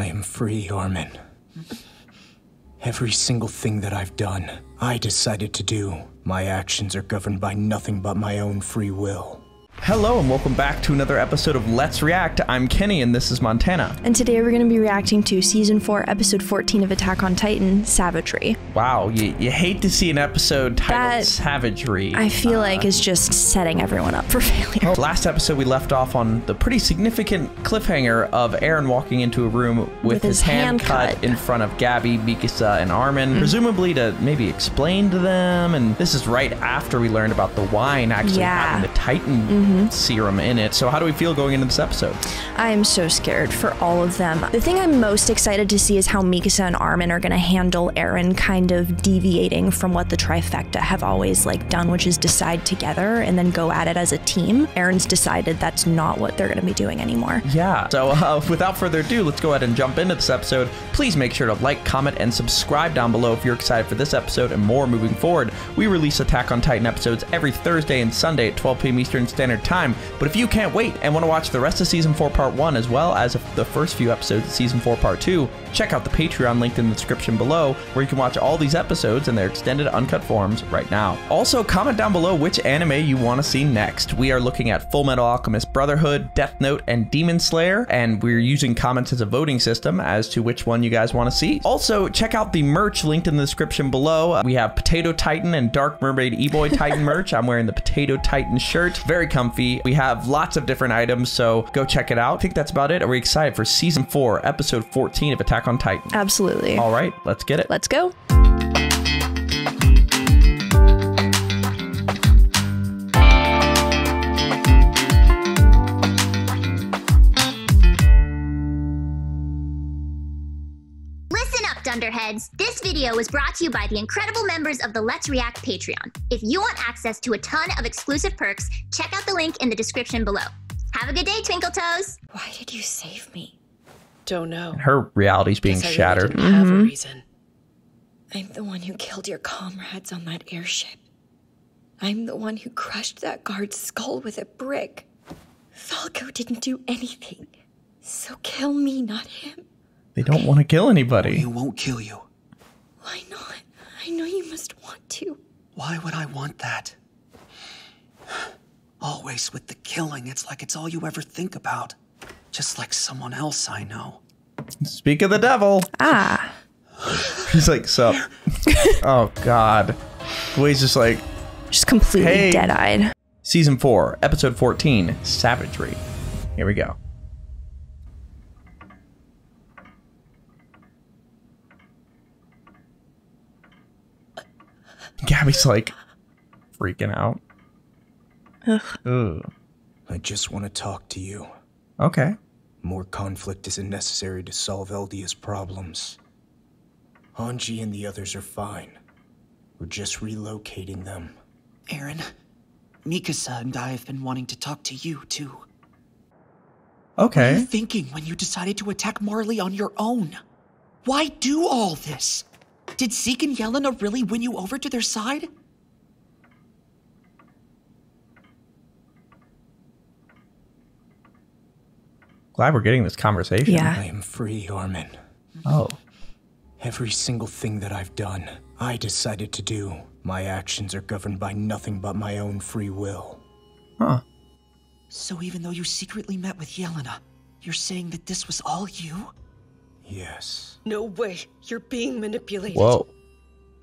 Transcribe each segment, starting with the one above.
I am free, Armin. Every single thing that I've done, I decided to do. My actions are governed by nothing but my own free will. Hello and welcome back to another episode of Let's React. I'm Kenny and this is Montana. And today we're going to be reacting to Season 4, Episode 14 of Attack on Titan, Savagery. Wow, you hate to see an episode titled Savagery. I feel like is just setting everyone up for failure. Last episode we left off on the pretty significant cliffhanger of Eren walking into a room with his hand cut in front of Gabi, Mikasa, and Armin, presumably to maybe explain to them. And this is right after we learned about the wine actually having the Titan serum in it. So how do we feel going into this episode? I am so scared for all of them. The thing I'm most excited to see is how Mikasa and Armin are going to handle Eren kind of deviating from what the Trifecta have always done, which is decide together and then go at it as a team. Eren's decided that's not what they're going to be doing anymore. Yeah. So without further ado, let's go ahead and jump into this episode. Please make sure to like, comment, and subscribe down below if you're excited for this episode and more moving forward. We release Attack on Titan episodes every Thursday and Sunday at 12 p.m. Eastern Standard Time. But if you can't wait and want to watch the rest of Season 4 Part 1 as well as the first few episodes of Season 4 Part 2, check out the Patreon linked in the description below where you can watch all these episodes in their extended uncut forms right now. Also, comment down below which anime you want to see next. We are looking at Full Metal Alchemist Brotherhood, Death Note, and Demon Slayer, and we're using comments as a voting system as to which one you guys want to see. Also, check out the merch linked in the description below. We have Potato Titan and Dark Mermaid E-Boy Titan merch. I'm wearing the Potato Titan shirt. Very comfy. We have lots of different items, so go check it out. I think that's about it. Are we excited for Season 4, Episode 14 of Attack on Titan? Absolutely. All right, let's get it. Let's go. Dunderheads, this video was brought to you by the incredible members of the Let's React Patreon. If you want access to a ton of exclusive perks, check out the link in the description below. Have a good day, Twinkle Toes! Why did you save me? Don't know. Her reality's being shattered. I really didn't have a reason. I'm the one who killed your comrades on that airship. I'm the one who crushed that guard's skull with a brick. Falco didn't do anything. So kill me, not him. They don't want to kill anybody. He won't kill you. Why not? I know you must want to. Why would I want that? Always with the killing, it's like it's all you ever think about. Just like someone else I know. Speak of the devil. Ah. He's like, sup. Oh, God. The way he's just completely dead-eyed. Season 4, Episode 14, Savagery. Here we go. Gabi's freaking out. Ugh. I just want to talk to you. Okay. More conflict isn't necessary to solve Eldia's problems. Hanji and the others are fine. We're just relocating them. Eren, Mikasa and I have been wanting to talk to you, too. Okay. What were you thinking when you decided to attack Marley on your own? Why do all this? Did Zeke and Yelena really win you over to their side? Glad we're getting this conversation. Yeah. I am free, Armin. Oh. Every single thing that I've done, I decided to do. My actions are governed by nothing but my own free will. Huh. So even though you secretly met with Yelena, you're saying that this was all you? Yes. No way. You're being manipulated. Whoa.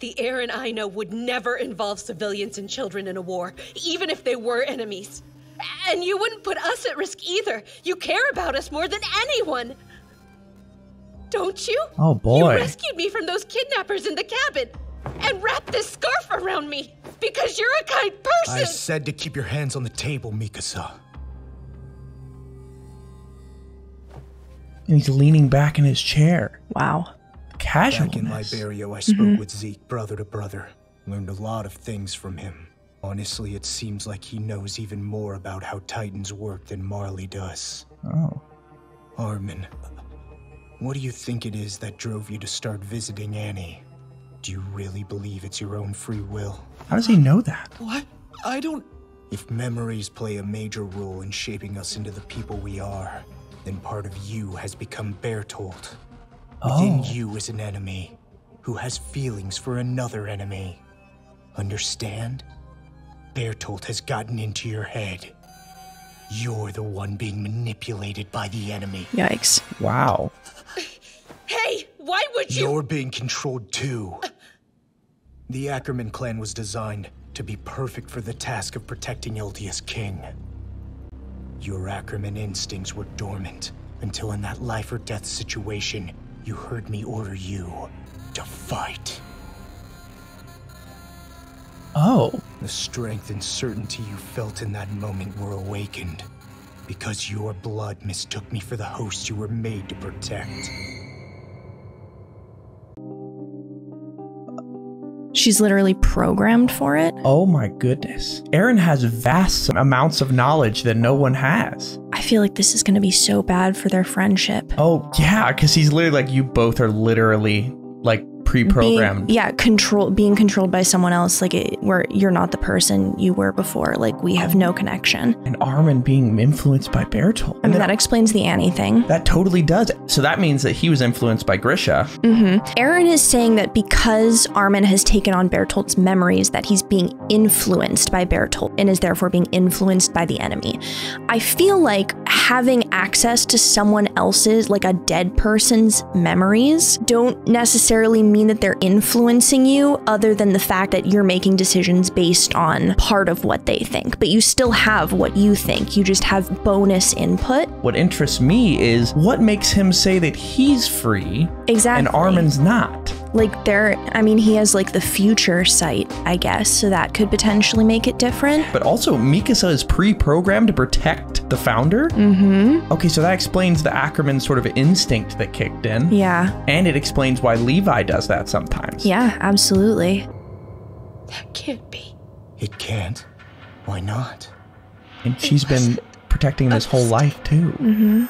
The Eren I know would never involve civilians and children in a war, even if they were enemies. And you wouldn't put us at risk either. You care about us more than anyone. Don't you? Oh, boy. You rescued me from those kidnappers in the cabin and wrapped this scarf around me because you're a kind person. I said to keep your hands on the table, Mikasa. And he's leaning back in his chair. Wow. Casualness. Back in Liberia, I spoke with Zeke, brother to brother. Learned a lot of things from him. Honestly, it seems like he knows even more about how Titans work than Marley does. Oh. Armin, what do you think it is that drove you to start visiting Annie? Do you really believe it's your own free will? How does he know that? What? I don't... If memories play a major role in shaping us into the people we are, then part of you has become Bertolt. Within you is an enemy who has feelings for another enemy. Understand? Bertolt has gotten into your head. You're the one being manipulated by the enemy. Yikes. Wow. Hey, why would you? You're being controlled too. The Ackerman clan was designed to be perfect for the task of protecting Eldia's king. Your Ackerman instincts were dormant until in that life or death situation, you heard me order you to fight. Oh. The strength and certainty you felt in that moment were awakened because your blood mistook me for the host you were made to protect. She's literally programmed for it. Oh my goodness. Eren has vast amounts of knowledge that no one has. I feel like this is going to be so bad for their friendship. Oh yeah, because he's literally like, you both are literally like pre-programmed. Being controlled by someone else, like where you're not the person you were before. Like we have no connection. And Armin being influenced by Bertolt. I mean, that explains the Annie thing. That totally does. So that means that he was influenced by Grisha. Eren is saying that because Armin has taken on Bertolt's memories, that he's being influenced by Bertolt and is therefore being influenced by the enemy. I feel like having access to someone else's, like a dead person's memories, don't necessarily mean that they're influencing you, other than the fact that you're making decisions based on part of what they think. But you still have what you think. You just have bonus input. What interests me is what makes him say that he's free Exactly. and Armin's not. Like he has like the future sight, I guess, so that could potentially make it different. But also, Mikasa is pre-programmed to protect the founder? Okay, so that explains the Ackerman sort of instinct that kicked in. Yeah. And it explains why Levi does that sometimes. Yeah, absolutely. That can't be. It can't. Why not? And she's been protecting him his whole life, too.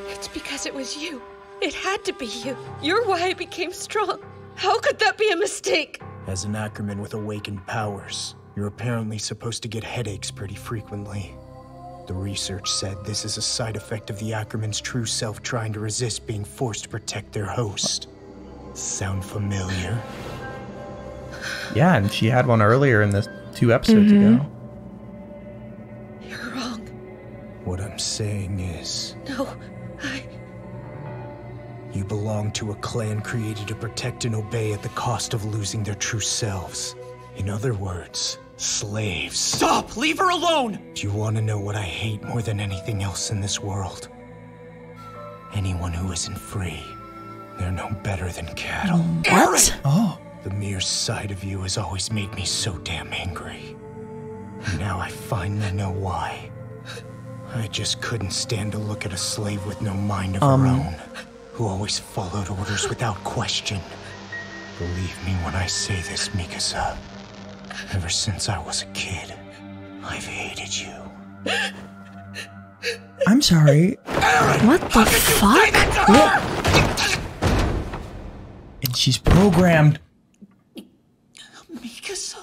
It's because it was you. It had to be you. You're why I became strong. How could that be a mistake? As an Ackerman with awakened powers, you're apparently supposed to get headaches pretty frequently. The research said this is a side effect of the Ackerman's true self trying to resist being forced to protect their host. Sound familiar? Yeah, and she had one earlier in the 2 episodes ago. You're wrong. What I'm saying is, No, you belong to a clan created to protect and obey at the cost of losing their true selves. In other words, slaves. Stop! Leave her alone! Do you want to know what I hate more than anything else in this world? Anyone who isn't free. They're no better than cattle. What? Oh. The mere sight of you has always made me so damn angry. And now I finally know why. I just couldn't stand to look at a slave with no mind of her own, who always followed orders without question. Believe me when I say this, Mikasa. Ever since I was a kid, I've hated you. I'm sorry. What the fuck? And she's programmed. Mikasa?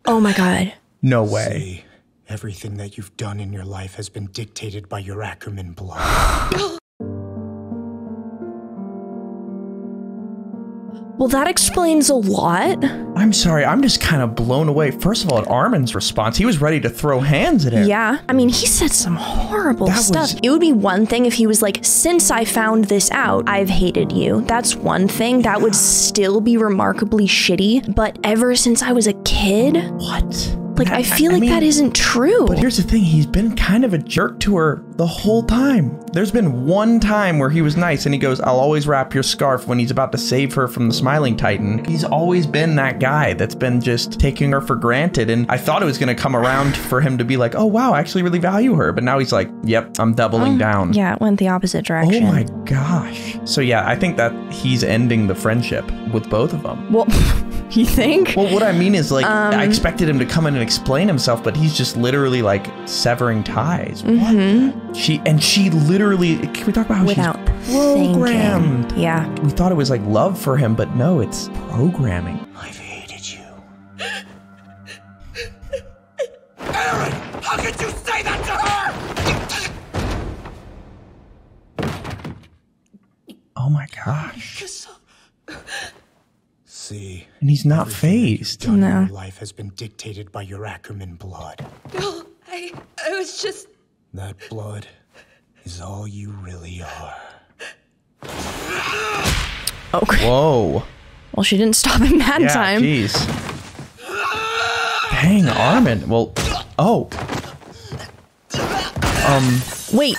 Oh my god. No way. See, everything that you've done in your life has been dictated by your Ackerman blood. Well, that explains a lot. I'm sorry, I'm just kind of blown away. First of all, at Armin's response, he was ready to throw hands at him. Yeah. I mean, he said some horrible That stuff. was- It would be one thing if he was like, since I found this out, I've hated you. That's one thing. That would still be remarkably shitty. But ever since I was a kid, What? like, I feel like mean, that isn't true. But here's the thing, he's been kind of a jerk to her the whole time. There's been one time where he was nice and he goes, I'll always wrap your scarf when he's about to save her from the Smiling Titan. He's always been that guy that's been just taking her for granted. And I thought it was going to come around for him to be like, oh, wow, I actually really value her. But now he's like, yep, I'm doubling down. Yeah, it went the opposite Oh direction. my gosh. So yeah, I think that he's ending the friendship with both of them. Well, you think? Well, what I mean is, like, I expected him to come in and explain himself, but he's just literally like severing ties. What? She literally. Can we talk about how Without she's programmed? thinking. Yeah. We thought it was like love for him, but no, it's programming. I've hated you. Eren! How could you say that to her? gosh. See, And he's not everything that you've phased. done in No. your life has been dictated by your Ackerman blood. No, I was just. That blood is all you really are. Okay. Whoa. Well, she didn't stop in that Yeah, time. jeez. Dang, Armin. Well, oh. Wait.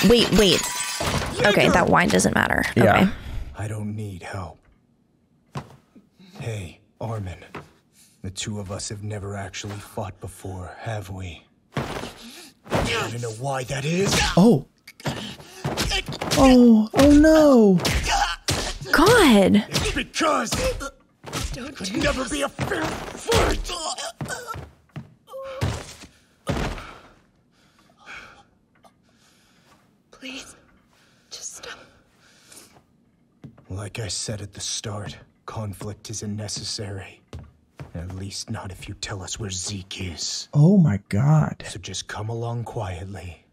Okay, that wine doesn't matter. Yeah. Okay. I don't need help. Hey, Armin. The two of us have never actually fought before, have we? Wanna know why that is? Oh. Oh no. God. It's because could never be a fair fight. Please, just stop. Like I said at the start, conflict isn't necessary. At least not if you tell us where Zeke is. Oh my god. So just come along quietly.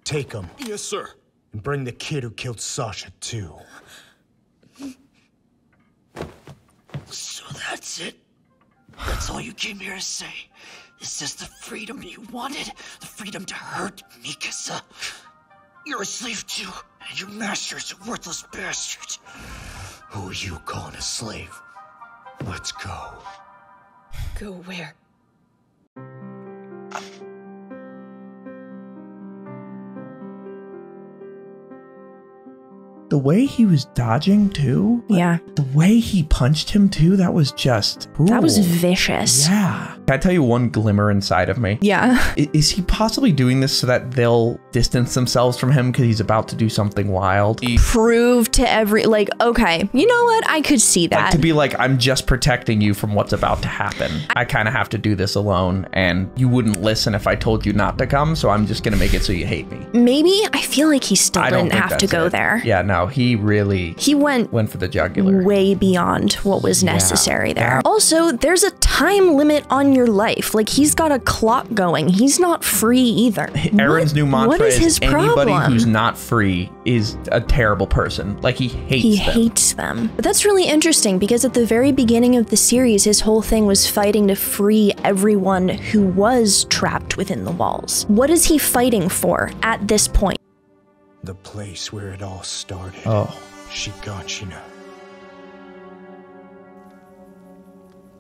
Take him. Yes, sir. And bring the kid who killed Sasha, too. So that's it? That's all you came here to say? Is this the freedom you wanted? The freedom to hurt Mikasa? You're a slave too, and your master is a worthless bastard. Who are you calling a slave? Let's go. Go where? The way he was dodging too. Yeah. The way he punched him too, that was just That was ooh. vicious. Yeah. Can I tell you one glimmer inside of me? Yeah. Is he possibly doing this so that they'll distance themselves from him because he's about to do something wild? Prove to okay, you know what? I could see that. Like to be like, I'm just protecting you from what's about to happen. I kind of have to do this alone, and you wouldn't listen if I told you not to come, so I'm just gonna make it so you hate me. Maybe I feel like he still I don't didn't think have to that's go it. there. Yeah, no, he really He went went for the jugular. way beyond what was necessary there. that- Also, there's a time limit on your life. Like, he's got a clock going. He's not free either. Aaron's new mantra what is his anybody problem? who's not free is a terrible person. Like, he hates He them. hates them. But that's really interesting because at the very beginning of the series, his whole thing was fighting to free everyone who was trapped within the walls. What is he fighting for at this point? The place where it all started. Oh. Shiganshina.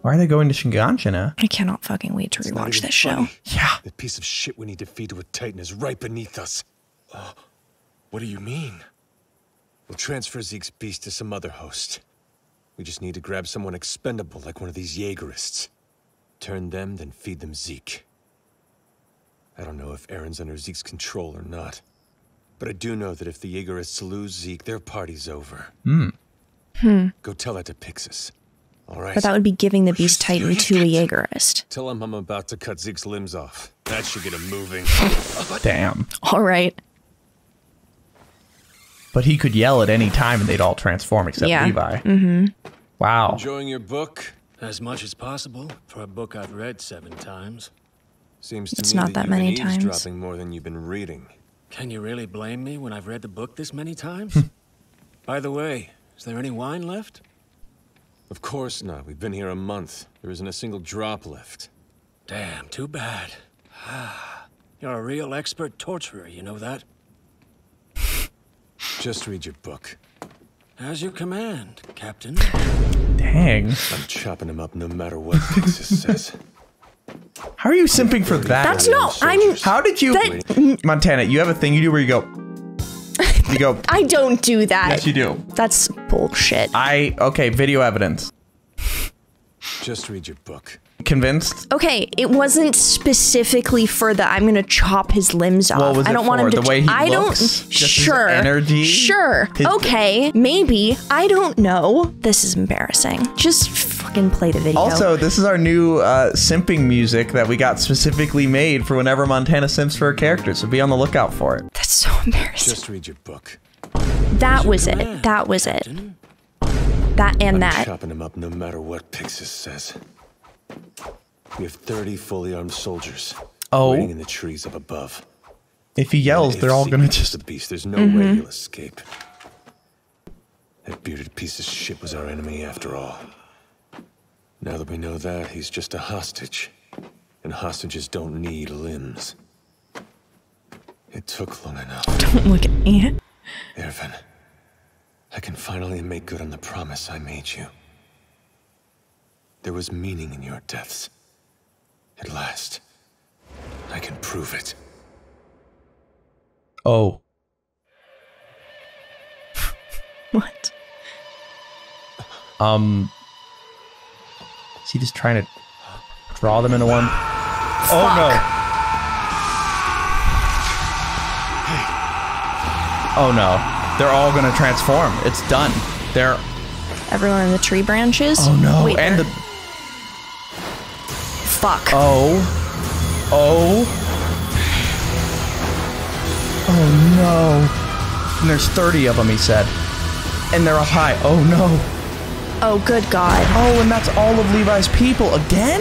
Why are they going to Shiganshina? I cannot fucking wait to rewatch this show. Yeah. The piece of shit we need to feed to a Titan is right beneath us. What do you mean? We'll transfer Zeke's beast to some other host. We just need to grab someone expendable like one of these Jaegerists. Turn them, then feed them Zeke. I don't know if Aaron's under Zeke's control or not. But I do know that if the Jaegerists lose Zeke, their party's over. Go tell that to Pixis. All right? But that would be giving the Beast Titan to a Jaegerist. Tell him I'm about to cut Zeke's limbs off. That should get him moving. Damn. All right. But he could yell at any time and they'd all transform except Yeah. Levi. Mm-hmm. Wow. Enjoying your book? As much as possible for a book I've read 7 times. Seems to It's me not that you've many been times. eavesdropping more than you've been reading. Can you really blame me when I've read the book this many times? By the way, is there any wine left? Of course not. We've been here a month. There isn't a single drop left. Damn, too bad. You're a real expert torturer, you know that? Just read your book. As you command, Captain. Dang. I'm chopping him up no matter what Pixis says. How are you simping for that? That's not. I'm. How did you... Montana, you have a thing you do where you go... You go... I don't do that. Yes, you do. That's bullshit. Okay, video evidence. Just read your book. Convinced? Okay, it wasn't specifically for the I'm gonna chop his limbs off. What was I it don't want for? him to. The way he I looks? don't. Just his Sure. energy? Sure. His- Okay. Maybe. I don't know. This is embarrassing. Just fucking play the video. Also, this is our new simping music that we got specifically made for whenever Montana simps for a character, so be on the lookout for it. That's so embarrassing. Just read your book. That was it. That was it. Captain. That and I'm that. chopping him up no matter what Pixis says. We have 30 fully armed soldiers waiting in the trees up above. If he yells, If they're all Zeke gonna gets just... the beast. There's no way he'll escape. That bearded piece of shit was our enemy after all. Now that we know that, he's just a hostage. And hostages don't need limbs. It took long enough. Don't look at me. Erwin, I can finally make good on the promise I made you. There was meaning in your deaths. At last, I can prove it. Oh. What? Is he just trying to draw them into one? Oh no. Oh no. They're all gonna transform. It's done. They're... Everyone in the tree branches? Oh no. Wait, and the... Fuck. Oh. Oh. Oh no. And there's 30 of them, he said. And they're up high. Oh no. Oh, good God. Oh, and that's all of Levi's people again?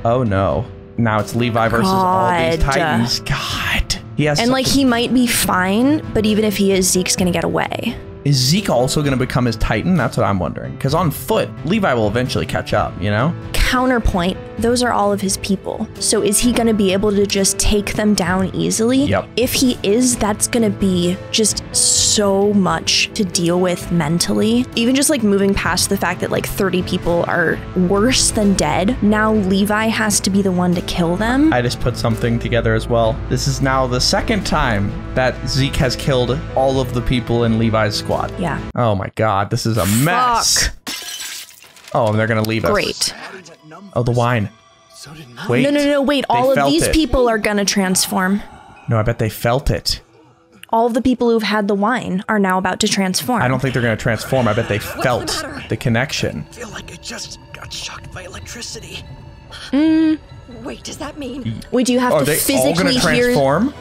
Oh no. Now it's Levi versus all these Titans. God. He has and like, he might be fine, but even if he is, Zeke's gonna get away. Is Zeke also going to become his Titan? That's what I'm wondering. Because on foot, Levi will eventually catch up, you know? Counterpoint, those are all of his people. So is he going to be able to just take them down easily? Yep. If he is, that's going to be just so much to deal with mentally. Even just like moving past the fact that like 30 people are worse than dead. Now Levi has to be the one to kill them. I just put something together as well. This is now the second time that Zeke has killed all of the people in Levi's squad. Yeah. Oh my God, this is a mess. Fuck. Oh, and they're gonna leave us. Great. Oh, the wine. Wait. No, wait. All of these people are gonna transform. No, I bet they felt it. All of the people who've had the wine are now about to transform. I don't think they're gonna transform. I bet they felt the connection. I feel like I just got shocked by electricity. Wait, does that mean? Wait, do you have to Are they all physically gonna hear? transform?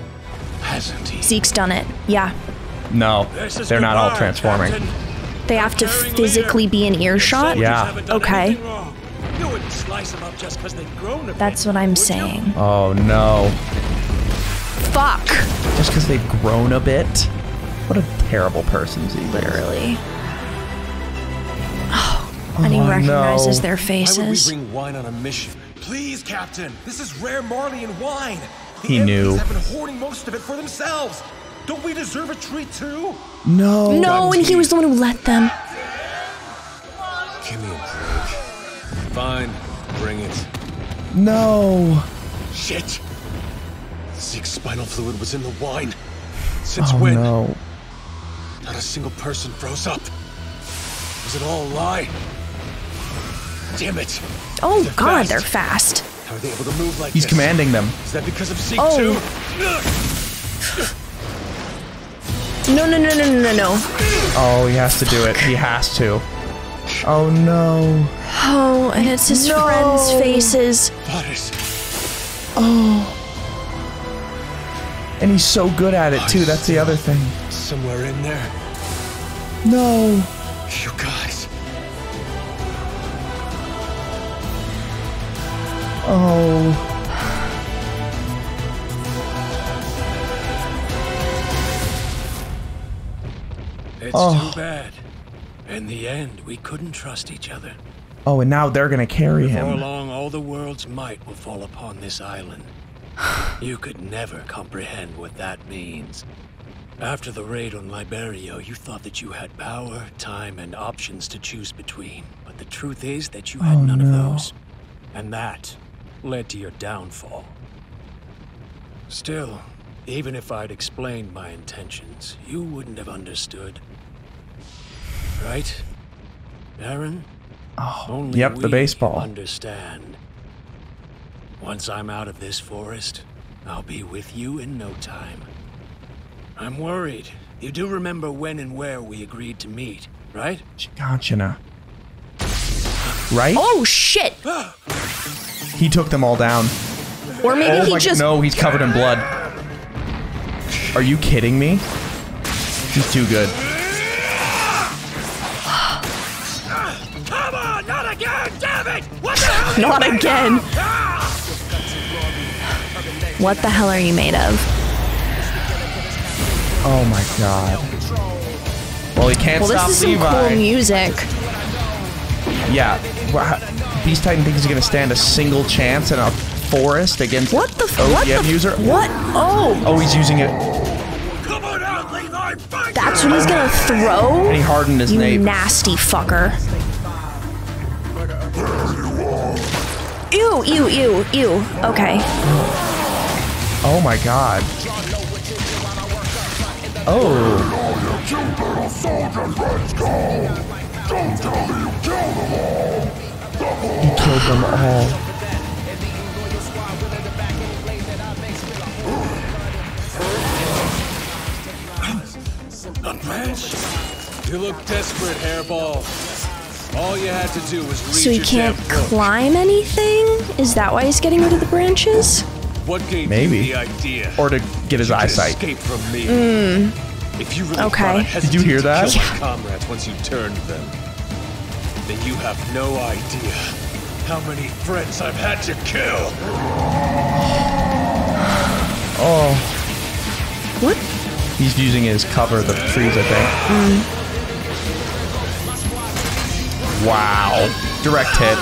Hasn't he? Zeke's done it. Yeah. No, they're not all transforming. They have to physically be in earshot? Yeah. Okay. You wouldn't slice them up just because they've grown a bit, That's what I'm would you? saying. Oh no. Fuck. Just because they've grown a bit? What a terrible person, Zeke. Literally. Oh, and he recognizes their Why would we faces. bring wine on a mission? Please, Captain. This is rare Marleyan wine. The He knew. Empties have been hoarding most of it for themselves. Don't we deserve a treat too? No. No, and he was the one who let them. Give me a break. Fine, bring it. No. Shit! Zeke's spinal fluid was in the wine. Since Oh when? no. Not a single person froze up. Was it all a lie? Damn it! Oh They're God, fast. they're fast. How are they able to move like He's this? commanding them. Is that because of Zeke Oh. too? No. Oh, he has to do it. He has to. Oh no. Oh, and it's his friends' faces. Varys. And he's so good at it too. That's the other thing. Somewhere in there. No. You guys. Oh. It's Oh. too bad. In the end, we couldn't trust each other. Oh, and now they're gonna carry Before him. long, all the world's might will fall upon this island. You could never comprehend what that means. After the raid on Liberio, you thought that you had power, time, and options to choose between. But the truth is that you had none of those. And that led to your downfall. Still, even if I'd explained my intentions, you wouldn't have understood. Right? Aaron? Only Yep, the we baseball. Understand. Once I'm out of this forest, I'll be with you in no time. I'm worried. You do remember when and where we agreed to meet, right? Shiganshina. Right? Oh shit! He took them all down. Or maybe Oh he my, just. no, he's covered in blood. Are you kidding me? He's too good. Come on, not again, damn it! What the hell? Not again. What the hell are you made of? Oh my god. Well, he can't stop this is Levi. some cool music. Yeah. Beast Titan thinks he's gonna stand a single chance in a forest against What the ODM user. What? Oh. Oh, he's using it. Come on out, Levi! Fight That's what he's gonna throw? And he hardened his You nape. nasty fucker. Ew, ew, ew, ew. Okay. Oh my god. Oh. He killed them all. You look desperate, Hairball. All you had to do was reach So he your can't damn book. climb anything? Is that why he's getting rid of the branches? What gave Maybe. you the idea? Or to get his You could eyesight. escape from me. If you really Okay. thought I Did you hear hesitated to that? kill my comrades once you turned them, then you have no idea how many friends I've had to kill. Oh. What? He's using his cover, the trees, I think. Wow. Direct hit.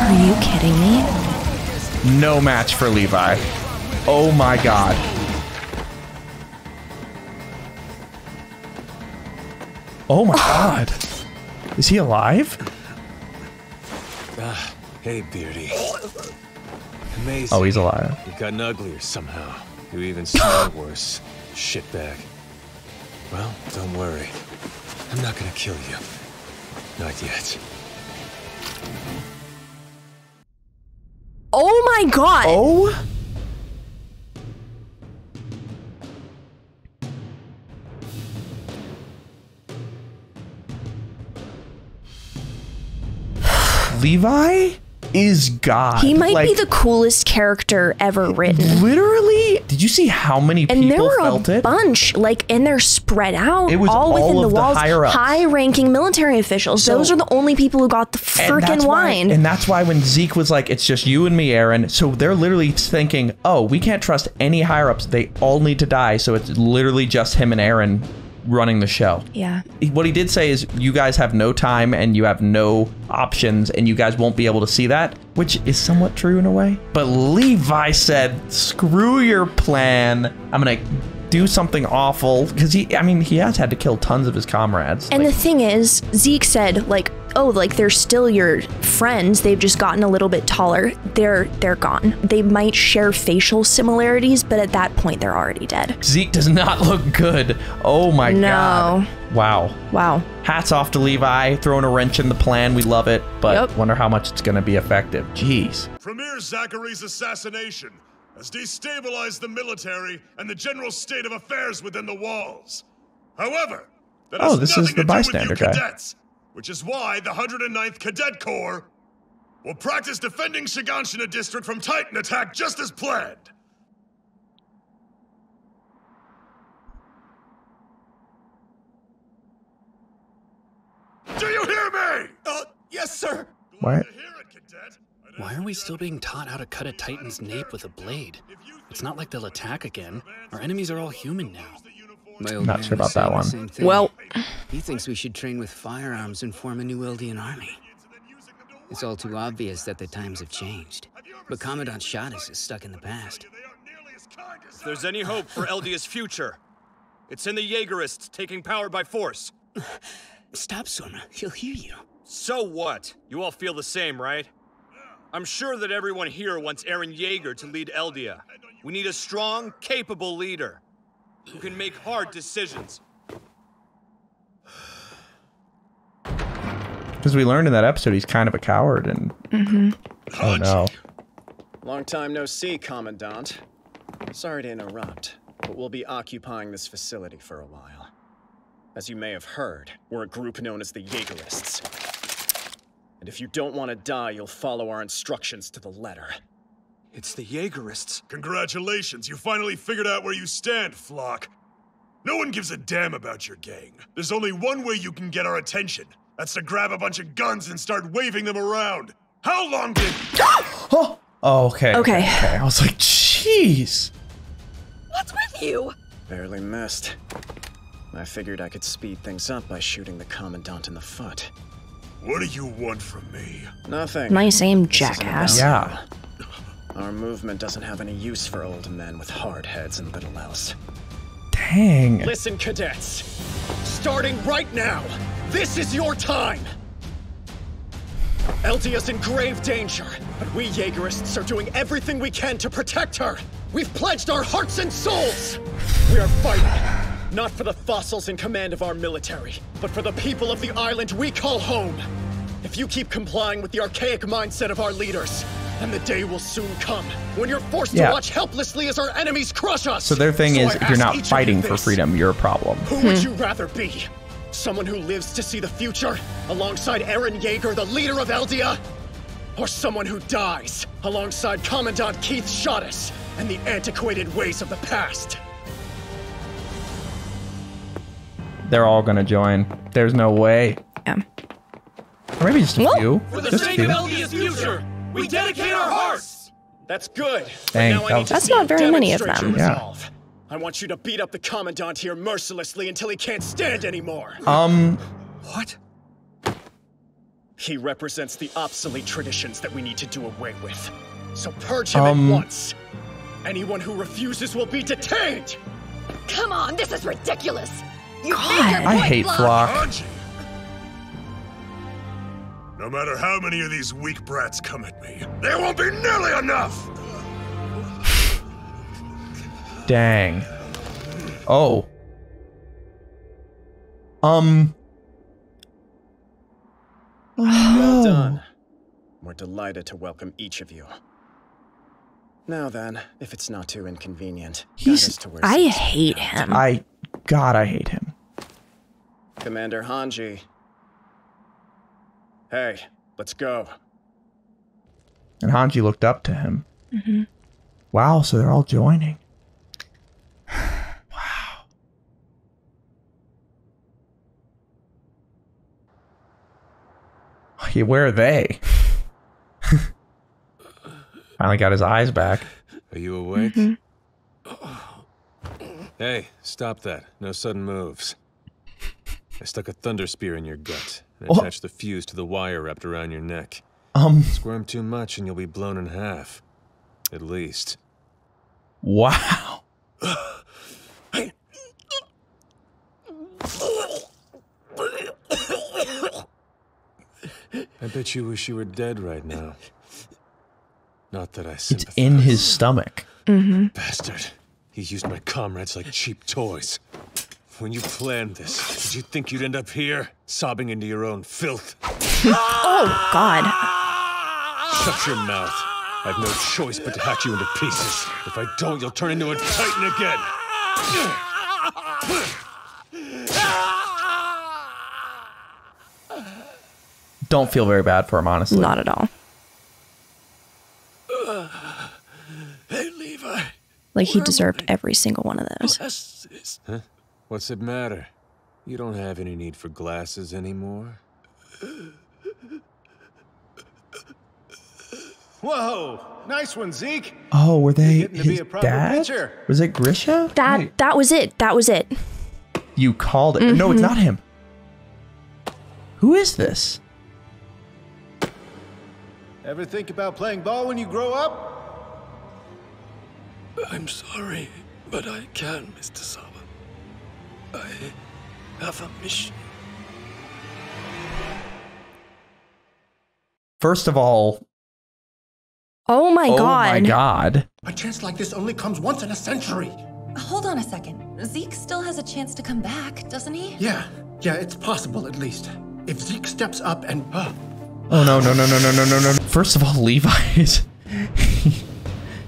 Are you kidding me? No match for Levi. Oh my god. Oh my god. Is he alive? Hey, Beardy. Amazing. Oh, he's alive. You've gotten uglier somehow. You even smell worse. Shitbag. Well, don't worry. I'm not gonna kill you. Not yet. Oh my god! Oh? Levi is God. He might Like, be the coolest character ever written. Literally, did you see how many And there people were felt a it? bunch, like, and they're spread out It was all within all the of the walls. higher-ups. High-ranking military officials. So- Those are the only people who got the freaking wine. And that's why when Zeke was like, it's just you and me, Aaron. So they're literally thinking, oh, we can't trust any higher ups. They all need to die. So it's literally just him and Aaron running the show. Yeah. What he did say is you guys have no time and you have no options and you guys won't be able to see that, which is somewhat true in a way. But Levi said, screw your plan. I'm going to do something awful because he has had to kill tons of his comrades. And the thing is, Zeke said, like, oh, like, they're still your friends. They've just gotten a little bit taller. They're gone. They might share facial similarities, but at that point, they're already dead. Zeke does not look good. Oh my god. Wow. Wow. Hats off to Levi, throwing a wrench in the plan. We love it, but Yep. wonder how much it's going to be effective. Jeez. Premier Zachary's assassination has destabilized the military and the general state of affairs within the walls. However, that has This is nothing the to do with bystander you guy. cadets, which is why the 109th Cadet Corps will practice defending Shiganshina District from Titan attack just as planned. Do you hear me? Yes, sir. What? To hear it, cadet. Why are we still being taught how to cut a Titan's nape with a blade? It's not like they'll attack again. Our enemies are all human now. My old Not man sure about was saying that the one. same thing. Well, He thinks we should train with firearms and form a new Eldian army. It's all too obvious that the times have changed. But Commandant Shadis is stuck in the past. If there's any hope for Eldia's future, it's in the Jaegerists taking power by force. Stop, Soma. He'll hear you. So what? You all feel the same, right? I'm sure that everyone here wants Eren Yeager to lead Eldia. We need a strong, capable leader who can make hard decisions. Because we learned in that episode he's kind of a coward and... Oh no. Long time no see, Commandant. Sorry to interrupt, but we'll be occupying this facility for a while. As you may have heard, we're a group known as the Jaegerists. And if you don't want to die, you'll follow our instructions to the letter. It's the Jaegerists. Congratulations, you finally figured out where you stand, Flock. No one gives a damn about your gang. There's only one way you can get our attention. That's to grab a bunch of guns and start waving them around. How long did... Oh, okay. Okay. I was like, jeez. you? Barely missed. I figured I could speed things up by shooting the Commandant in the foot. What do you want from me? Nothing. Nice aim, This isn't jackass. about Yeah. you. Our movement doesn't have any use for old men with hard heads and little else. Dang. Listen, cadets. Starting right now, this is your time! Eldia's in grave danger, but we Jaegerists are doing everything we can to protect her! We've pledged our hearts and souls! We are fighting, not for the fossils in command of our military, but for the people of the island we call home! If you keep complying with the archaic mindset of our leaders, then the day will soon come when you're forced to watch helplessly as our enemies crush us! So their thing is, I if you're ask not each of you fighting for this. freedom, you're a problem. Who would you rather be? Someone who lives to see the future, alongside Eren Yeager, the leader of Eldia? Or someone who dies, alongside Commandant Keith Shottis, and the antiquated ways of the past? They're all gonna join. There's no way. Yeah. Or maybe just a few. For the Just a sake of few. Eldia's future, we dedicate our hearts! That's good. But Dang, now I need to That's see you not very many of demonstrate your them. Yeah. resolve. I want you to beat up the Commandant here mercilessly until he can't stand anymore. What? He represents the obsolete traditions that we need to do away with. So purge him at once. Anyone who refuses will be detained! Come on, this is ridiculous. You God, made your I point, hate Flock. Hanji! No matter how many of these weak brats come at me, there won't be nearly enough! Dang. Oh. Well done. We're delighted to welcome each of you. Now then, if it's not too inconvenient, guide us to where I Zeke's hate hideout. him. God, I hate him. Commander Hanji. Hey, let's go. And Hanji looked up to him. Mm-hmm. Wow, so they're all joining. Wow. Yeah, where are they? Finally got his eyes back. Are you awake? Mm-hmm. Hey, stop that. No sudden moves. I stuck a thunder spear in your gut and Oh. attached the fuse to the wire wrapped around your neck. Squirm too much and you'll be blown in half. At least. Wow. I bet you wish you were dead right now. Not that I It's sympathize. in his stomach. Mm-hmm. Bastard. He used my comrades like cheap toys. When you planned this, did you think you'd end up here, sobbing into your own filth? Oh, God. Shut your mouth. I've no choice but to hack you into pieces. If I don't, you'll turn into a Titan again. Don't feel very bad for him, honestly. Not at all. Hey, Levi. Like, he deserved every single one of those. Bless this. Huh? What's it matter? You don't have any need for glasses anymore. Whoa! Nice one, Zeke. Oh, were they Getting to be his a proper dad? pitcher. Was it Grisha? That was it. That was it. You called it. No, it's not him. Who is this? Ever think about playing ball when you grow up? I'm sorry, but I can't, Mr. Saba. I have a mission. First of all, Oh my oh God. my God. A chance like this only comes once in a century. Hold on a second. Zeke still has a chance to come back, doesn't he? Yeah, it's possible at least. If Zeke steps up and... Oh no. First of all, Levi is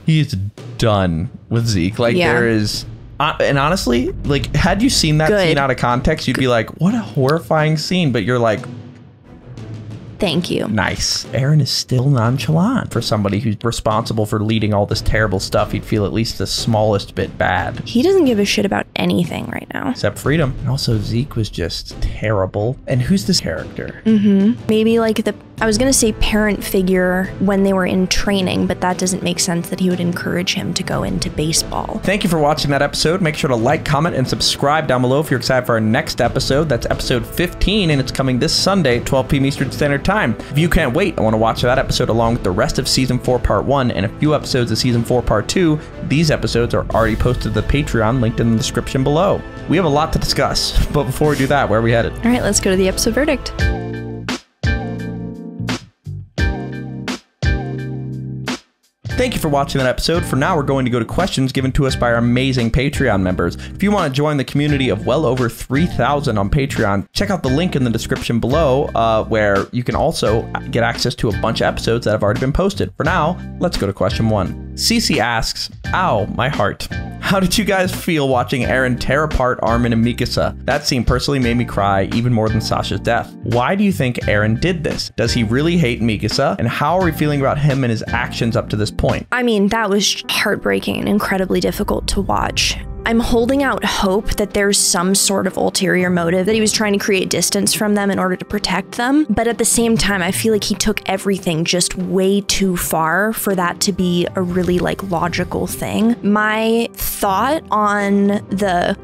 he is done with Zeke. Like Yeah. there is and honestly, like had you seen that Good. scene out of context, you'd be like, what a horrifying scene, but you're like, Thank you. nice. Eren is still nonchalant. For somebody who's responsible for leading all this terrible stuff, he'd feel at least the smallest bit bad. He doesn't give a shit about anything right now. Except freedom. And also Zeke was just terrible. And who's this character? Mm-hmm. Maybe like the I was gonna say parent figure when they were in training, but that doesn't make sense that he would encourage him to go into baseball. Thank you for watching that episode. Make sure to like, comment, and subscribe down below if you're excited for our next episode. That's episode 15, and it's coming this Sunday, 12 p.m. Eastern Standard Time. If you can't wait, I want to watch that episode along with the rest of Season 4 Part 1 and a few episodes of Season 4 Part 2. These episodes are already posted to the Patreon, linked in the description below. We have a lot to discuss, but before we do that, where are we headed? All right, let's go to the episode verdict. Thank you for watching that episode. For now, we're going to go to questions given to us by our amazing Patreon members. If you want to join the community of well over 3,000 on Patreon, check out the link in the description below, where you can also get access to a bunch of episodes that have already been posted. For now, let's go to question 1. Cece asks, ow, my heart. How did you guys feel watching Eren tear apart Armin and Mikasa? That scene personally made me cry even more than Sasha's death. Why do you think Eren did this? Does he really hate Mikasa? And how are we feeling about him and his actions up to this point? I mean, that was heartbreaking and incredibly difficult to watch. I'm holding out hope that there's some sort of ulterior motive, that he was trying to create distance from them in order to protect them. But at the same time, I feel like he took everything just way too far for that to be a really logical thing. My thought on the,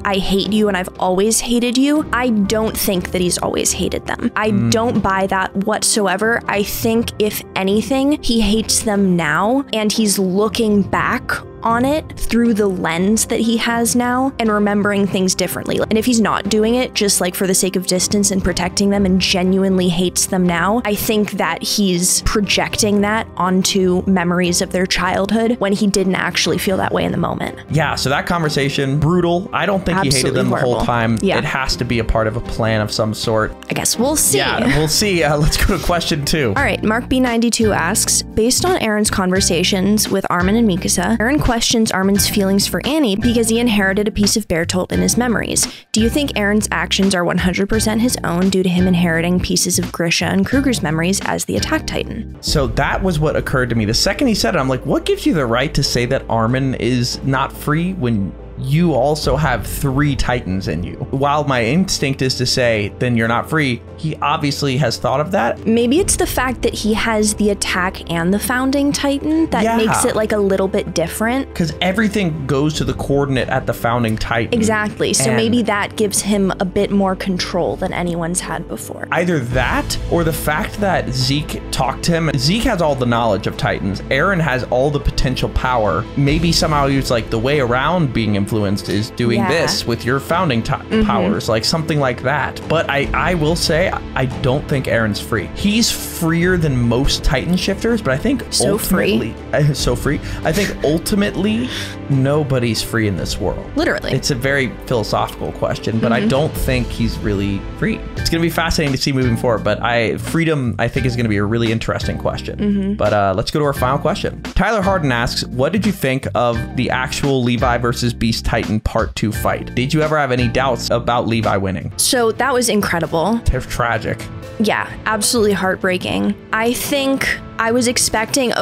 I hate you and I've always hated you, I don't think that he's always hated them. I don't buy that whatsoever. I think if anything, he hates them now and he's looking back on it through the lens that he has now and remembering things differently. And if he's not doing it just for the sake of distance and protecting them and genuinely hates them now, I think that he's projecting that onto memories of their childhood when he didn't actually feel that way in the moment. Yeah, so that conversation, brutal. I don't think he hated them the whole time. Yeah. It has to be a part of a plan of some sort. I guess we'll see. Yeah, we'll see. Let's go to question 2. All right, Mark B92 asks, based on Eren's conversations with Armin and Mikasa, Eren questions Armin's feelings for Annie because he inherited a piece of Bertolt in his memories. Do you think Eren's actions are 100% his own due to him inheriting pieces of Grisha and Kruger's memories as the Attack Titan? So that was what occurred to me. The second he said it, I'm like, what gives you the right to say that Armin is not free when you also have 3 Titans in you? While my instinct is to say, then you're not free, he obviously has thought of that. Maybe it's the fact that he has the Attack and the Founding Titan that makes it a little bit different. Because everything goes to the coordinate at the Founding Titan. Exactly. So maybe that gives him a bit more control than anyone's had before. Either that or the fact that Zeke talked to him. Zeke has all the knowledge of Titans. Eren has all the potential power. Maybe somehow he was the way around being influenced is doing this with your founding powers, something like that. But I will say, I don't think Eren's free. He's freer than most Titan shifters, but I think ultimately, I think ultimately nobody's free in this world. Literally. It's a very philosophical question, but I don't think he's really free. It's going to be fascinating to see moving forward, but freedom, I think, is going to be a really interesting question. But let's go to our final question. Tyler Harden asks, what did you think of the actual Levi versus Beast Titan Part 2 fight? Did you ever have any doubts about Levi winning? So that was incredible. They're tragic. Yeah, absolutely heartbreaking. I think I was expecting,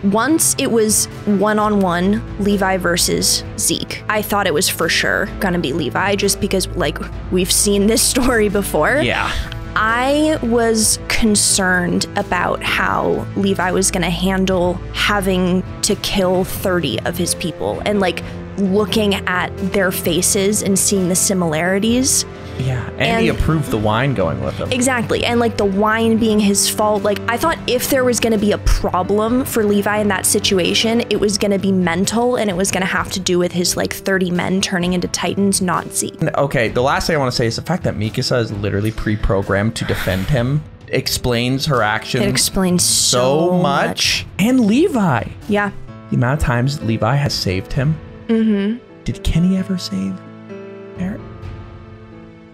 once it was one-on-one Levi versus Zeke, I thought it was for sure gonna be Levi just because we've seen this story before. Yeah. I was concerned about how Levi was gonna handle having to kill 30 of his people and looking at their faces and seeing the similarities. Yeah, and he approved the wine going with him. Exactly, and the wine being his fault. I thought if there was going to be a problem for Levi in that situation, it was going to be mental and it was going to have to do with his 30 men turning into Titans, not Zeke. Okay, the last thing I want to say is the fact that Mikasa is literally pre-programmed to defend him explains her actions. It explains so much. And Levi. Yeah. The amount of times Levi has saved him. Did Kenny ever save Eren?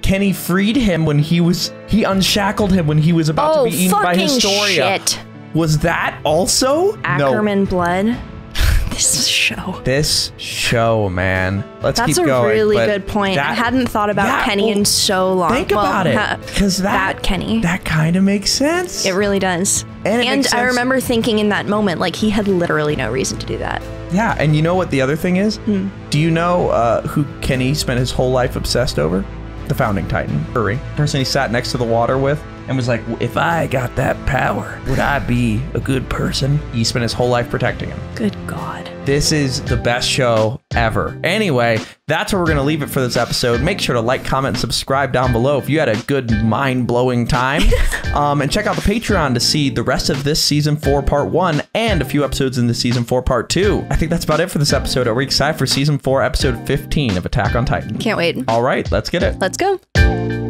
Kenny freed him when he unshackled him when he was about to be eaten by Historia. Shit. Was that also? Ackerman blood. This show, man. Let's keep going. That's a really good point. I hadn't thought about Kenny in so long. Think about it. Because that Kenny. That kind of makes sense. It really does. And I remember thinking in that moment, he had literally no reason to do that. Yeah, and you know what the other thing is? Do you know who Kenny spent his whole life obsessed over? The Founding Titan, Uri. Person he sat next to the water with. and was like, if I got that power, would I be a good person? He spent his whole life protecting him. Good God. This is the best show ever. Anyway, that's where we're going to leave it for this episode. Make sure to like, comment, and subscribe down below if you had a good mind-blowing time. And check out the Patreon to see the rest of this Season 4 Part 1 and a few episodes in the Season 4 Part 2. I think that's about it for this episode. Are we excited for Season 4, Episode 15 of Attack on Titan? Can't wait. All right, let's get it. Let's go.